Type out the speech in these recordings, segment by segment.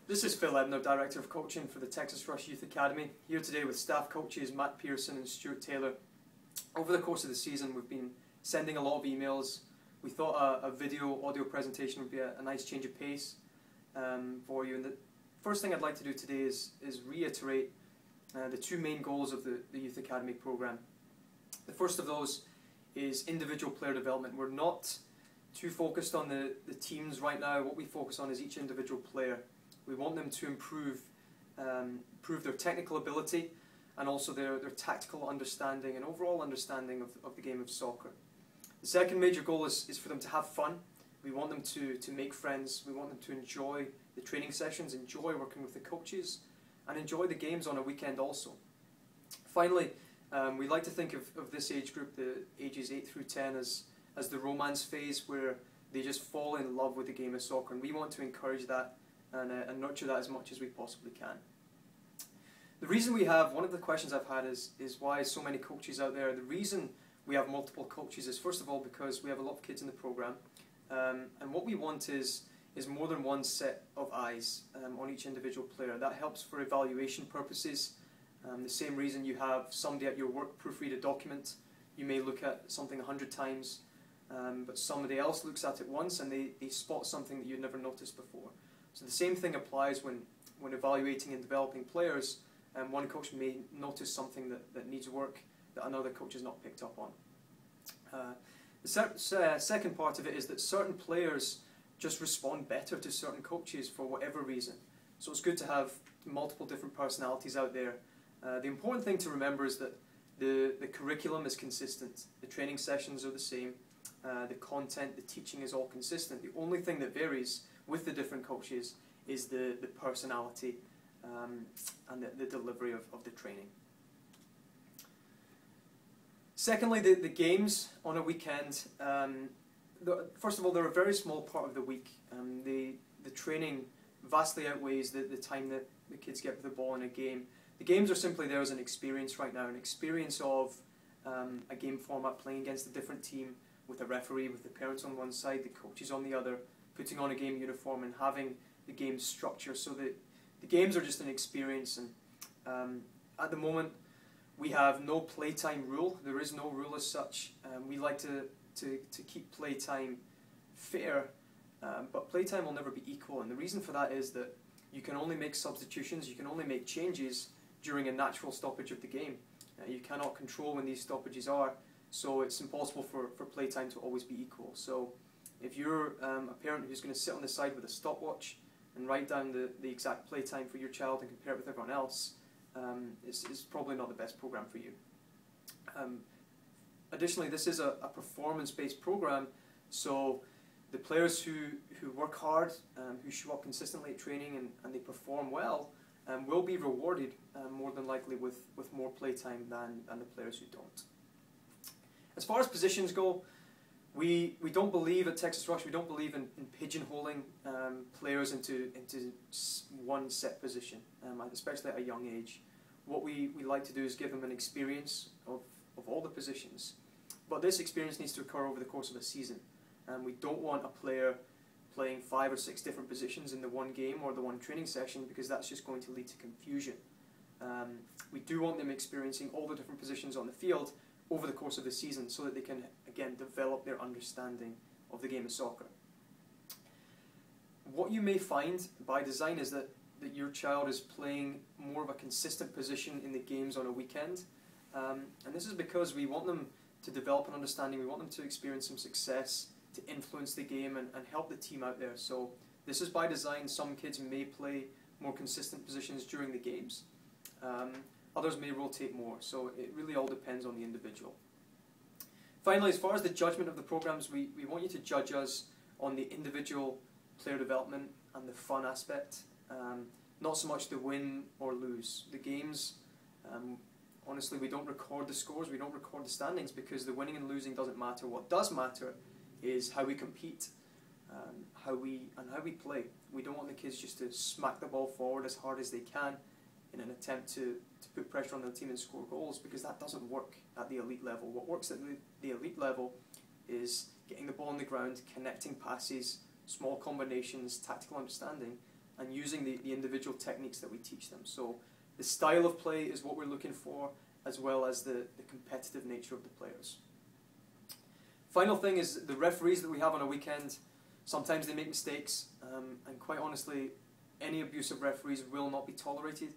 This is Phil Ebner, Director of Coaching for the Texas Rush Youth Academy, here today with staff coaches Matt Pearson and Stuart Taylor. Over the course of the season we've been sending a lot of emails. We thought a video audio presentation would be a nice change of pace for you. And the first thing I'd like to do today is reiterate the two main goals of the Youth Academy program. The first of those is individual player development. We're not too focused on the teams right now. What we focus on is each individual player. We want them to improve their technical ability and also their tactical understanding and overall understanding of the game of soccer. The second major goal is for them to have fun. We want them to make friends. We want them to enjoy the training sessions, enjoy working with the coaches, and enjoy the games on a weekend also. Finally, we like to think of this age group, the ages 8 through 10, as the romance phase where they just fall in love with the game of soccer, and we want to encourage that and nurture that as much as we possibly can. The reason we have, one of the questions I've had is why so many coaches out there. The reason we have multiple coaches is first of all because we have a lot of kids in the program, and what we want is more than one set of eyes on each individual player. That helps for evaluation purposes. The same reason you have somebody at your work proofread a document. You may look at something 100 times, but somebody else looks at it once and they spot something that you'd never noticed before. So the same thing applies when evaluating and developing players. One coach may notice something that needs work that another coach has not picked up on. The second part of it is that certain players just respond better to certain coaches for whatever reason. So it's good to have multiple different personalities out there. The important thing to remember is that the curriculum is consistent. The training sessions are the same. The content, the teaching is all consistent. The only thing that varies with the different coaches is the personality and the delivery of the training. Secondly, the games on a weekend. First of all, they're a very small part of the week. The training vastly outweighs the time that the kids get with the ball in a game. The games are simply there as an experience right now, an experience of a game format, playing against a different team with a referee, with the parents on one side, the coaches on the other, putting on a game uniform and having the game structure. So that the games are just an experience. And at the moment, we have no playtime rule. There is no rule as such. We like to keep playtime fair, but playtime will never be equal. And the reason for that is that you can only make substitutions, you can only make changes during a natural stoppage of the game. You cannot control when these stoppages are, so it's impossible for playtime to always be equal. So if you're a parent who's going to sit on the side with a stopwatch and write down the exact playtime for your child and compare it with everyone else, it's probably not the best program for you. Additionally, this is a performance-based program, so the players who work hard, who show up consistently at training and they perform well, will be rewarded more than likely with more playtime than the players who don't. As far as positions go, we don't believe at Texas Rush, we don't believe in pigeonholing players into one set position, especially at a young age. What we like to do is give them an experience of all the positions, but this experience needs to occur over the course of a season. We don't want a player playing 5 or 6 different positions in the one game or the one training session, because that's just going to lead to confusion. We do want them experiencing all the different positions on the field over the course of the season so that they can, again, develop their understanding of the game of soccer. What you may find by design is that your child is playing more of a consistent position in the games on a weekend, and this is because we want them to develop an understanding, we want them to experience some success, to influence the game and help the team out there. So this is by design. Some kids may play more consistent positions during the games. Others may rotate more, so it really all depends on the individual. Finally, as far as the judgment of the programs, we want you to judge us on the individual player development and the fun aspect, not so much the win or lose. The games, honestly, we don't record the scores, we don't record the standings, because the winning and losing doesn't matter. What does matter is how we compete, how we play. We don't want the kids just to smack the ball forward as hard as they can in an attempt to put pressure on the team and score goals, because that doesn't work at the elite level. What works at the elite level is getting the ball on the ground, connecting passes, small combinations, tactical understanding, and using the individual techniques that we teach them. So the style of play is what we're looking for, as well as the competitive nature of the players. Final thing is the referees that we have on a weekend. Sometimes they make mistakes, and quite honestly, any abusive referees will not be tolerated.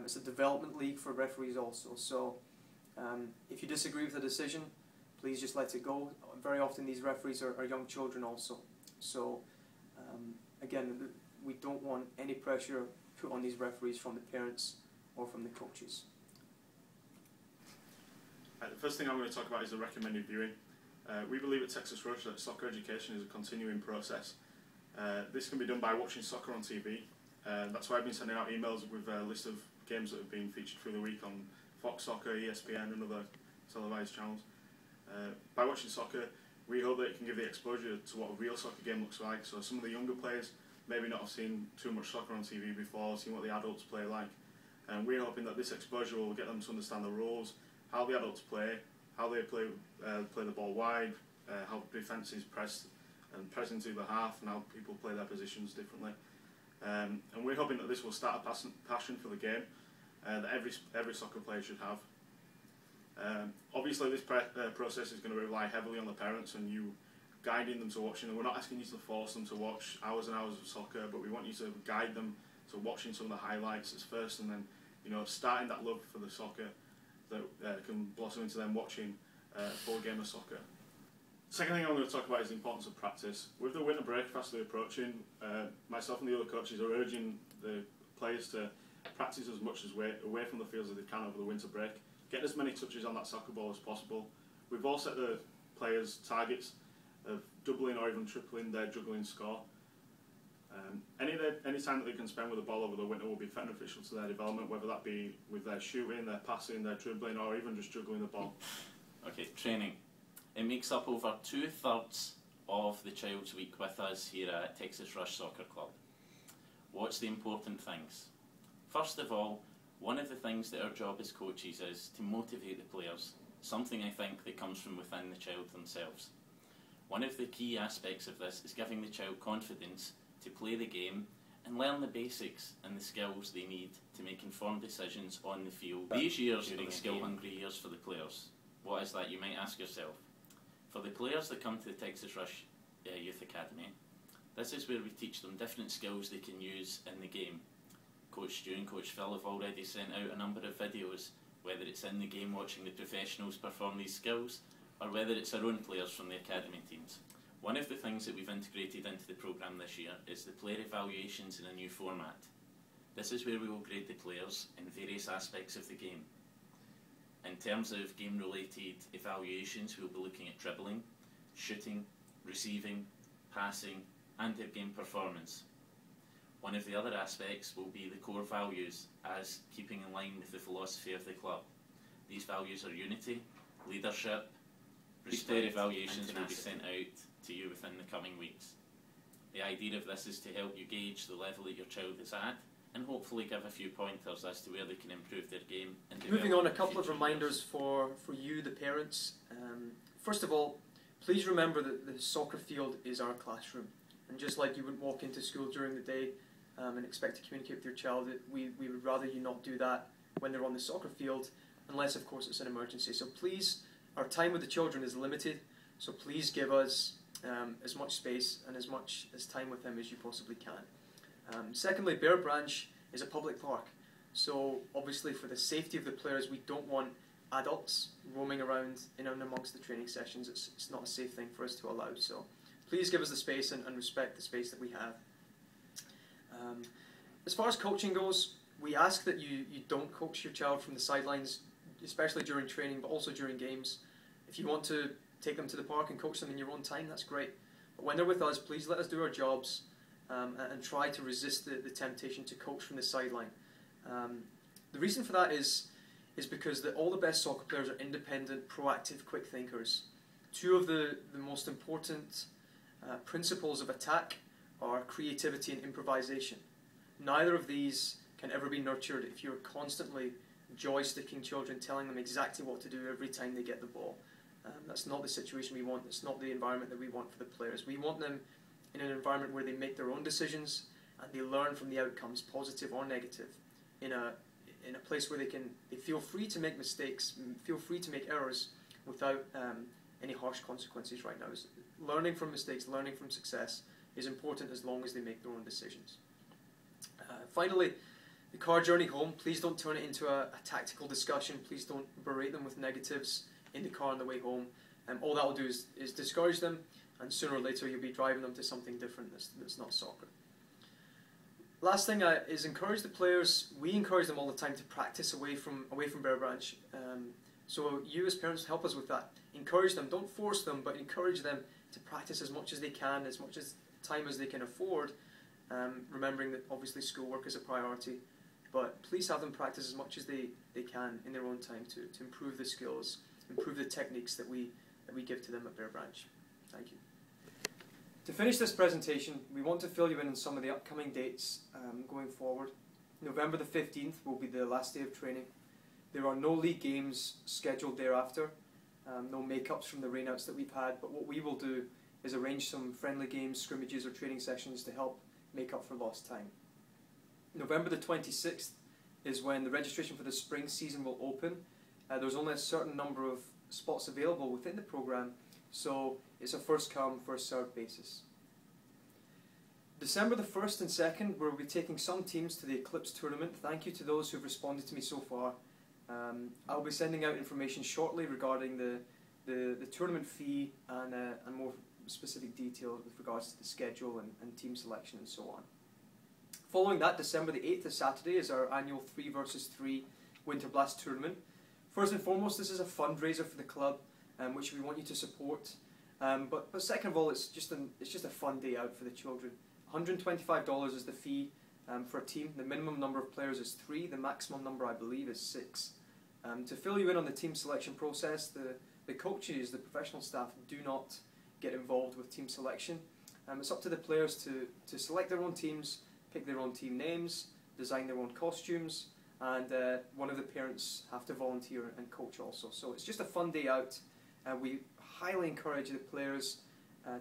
It's a development league for referees also, so if you disagree with the decision, please just let it go. Very often these referees are young children also, so again, we don't want any pressure put on these referees from the parents or from the coaches. The first thing I'm going to talk about is the recommended viewing. We believe at Texas Rush that soccer education is a continuing process. This can be done by watching soccer on TV. That's why I've been sending out emails with a list of games that have been featured through the week on Fox Soccer, ESPN and other televised channels. By watching soccer, we hope that it can give the exposure to what a real soccer game looks like. So some of the younger players maybe not have seen too much soccer on TV before, seen what the adults play like. And we're hoping that this exposure will get them to understand the rules, how the adults play, how they play the ball wide, how defence is pressed into the half, and how people play their positions differently. And we're hoping that this will start a passion for the game that every soccer player should have. Obviously this process is going to rely heavily on the parents and you guiding them to watching, and we're not asking you to force them to watch hours and hours of soccer, but we want you to guide them to watching some of the highlights as first, and then starting that love for the soccer that can blossom into them watching a full game of soccer. Second thing I'm going to talk about is the importance of practice. With the winter break fastly approaching, myself and the other coaches are urging the players to practice as much as away from the fields as they can over the winter break. Get as many touches on that soccer ball as possible. We've all set the players targets of doubling or even tripling their juggling score. Any time that they can spend with the ball over the winter will be beneficial to their development, whether that be with their shooting, their passing, their dribbling, or even just juggling the ball. Okay, training. It makes up over 2/3 of the child's week with us here at Texas Rush Soccer Club. What's the important things? First of all, one of the things that our job as coaches is to motivate the players, something I think that comes from within the child themselves. One of the key aspects of this is giving the child confidence to play the game and learn the basics and the skills they need to make informed decisions on the field. These years are the skill-hungry years for the players. What is that, you might ask yourself? For the players that come to the Texas Rush Youth Academy, this is where we teach them different skills they can use in the game. Coach Stu and Coach Phil have already sent out a number of videos, whether it's in the game watching the professionals perform these skills, or whether it's our own players from the academy teams. One of the things that we've integrated into the programme this year is the player evaluations in a new format. This is where we will grade the players in various aspects of the game. In terms of game-related evaluations, we'll be looking at dribbling, shooting, receiving, passing, and their game performance. One of the other aspects will be the core values, as keeping in line with the philosophy of the club. These values are unity, leadership. These player evaluations will be sent out to you within the coming weeks. The idea of this is to help you gauge the level that your child is at, and hopefully give a few pointers as to where they can improve their game. And moving on, a couple of reminders for you, the parents. First of all, please remember that the soccer field is our classroom. And just like you wouldn't walk into school during the day and expect to communicate with your child, we would rather you not do that when they're on the soccer field, unless of course it's an emergency. So please, our time with the children is limited, so please give us as much space and as much time with them as you possibly can. Secondly, Bear Branch is a public park, so obviously for the safety of the players, we don't want adults roaming around in and amongst the training sessions. It's not a safe thing for us to allow, so please give us the space and respect the space that we have. As far as coaching goes, we ask that you don't coach your child from the sidelines, especially during training, but also during games. If you want to take them to the park and coach them in your own time, that's great. But when they're with us, please let us do our jobs and try to resist the temptation to coach from the sideline. The reason for that is because all the best soccer players are independent, proactive, quick thinkers. Two of the most important principles of attack are creativity and improvisation. Neither of these can ever be nurtured if you're constantly joysticking children, telling them exactly what to do every time they get the ball. That's not the situation we want. It's not the environment that we want for the players. We want them in an environment where they make their own decisions and they learn from the outcomes, positive or negative, in a place where they feel free to make mistakes, feel free to make errors without any harsh consequences right now. Learning from mistakes, learning from success is important as long as they make their own decisions. Finally, the car journey home, please don't turn it into a tactical discussion. Please don't berate them with negatives in the car on the way home. All that will do is discourage them, and sooner or later you'll be driving them to something different that's not soccer. Last thing is encourage the players. We encourage them all the time to practice away from Bear Branch. So you as parents help us with that. Encourage them, don't force them, but encourage them to practice as much as they can, as much as time as they can afford, remembering that obviously schoolwork is a priority. But please have them practice as much as they can in their own time to improve the skills, improve the techniques that we give to them at Bear Branch. Thank you. To finish this presentation, we want to fill you in on some of the upcoming dates going forward. November the 15th will be the last day of training. There are no league games scheduled thereafter, no make-ups from the rainouts that we've had, but what we will do is arrange some friendly games, scrimmages or training sessions to help make up for lost time. November the 26th is when the registration for the spring season will open. There's only a certain number of spots available within the programme, so it's a first come, first served basis. December the 1st and 2nd, we'll be taking some teams to the Eclipse tournament. Thank you to those who've responded to me so far. I'll be sending out information shortly regarding the tournament fee and more specific details with regards to the schedule and team selection and so on. Following that, December the 8th, a Saturday, is our annual 3 versus 3 Winter Blast tournament. First and foremost, this is a fundraiser for the club, which we want you to support. But second of all, it's just a fun day out for the children. $125 is the fee for a team. The minimum number of players is 3. The maximum number, I believe, is 6. To fill you in on the team selection process, the coaches, the professional staff, do not get involved with team selection. It's up to the players to select their own teams, pick their own team names, design their own costumes, and one of the parents have to volunteer and coach also. So it's just a fun day out, and we highly encourage the players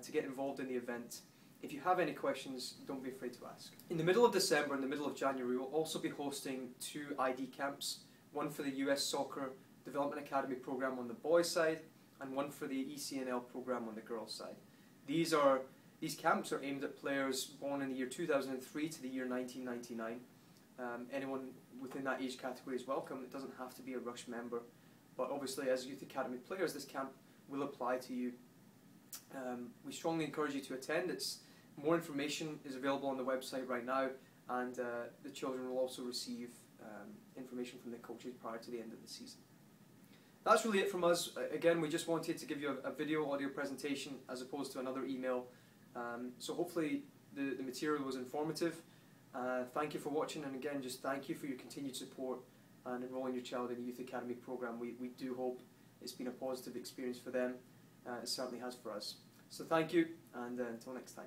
to get involved in the event. If you have any questions, don't be afraid to ask. In the middle of December and the middle of January, we'll also be hosting 2 ID camps, one for the US Soccer Development Academy program on the boys' side, and one for the ECNL program on the girls' side. These camps are aimed at players born in the year 2003 to the year 1999. Anyone within that age category is welcome. It doesn't have to be a Rush member, but obviously as Youth Academy players, this camp will apply to you. We strongly encourage you to attend. More information is available on the website right now, and the children will also receive information from the coaches prior to the end of the season. That's really it from us. Again, we just wanted to give you a video audio presentation as opposed to another email. So hopefully the material was informative. Thank you for watching, and again, just thank you for your continued support and enrolling your child in the Youth Academy program. We do hope it's been a positive experience for them. It certainly has for us. So thank you, and until next time.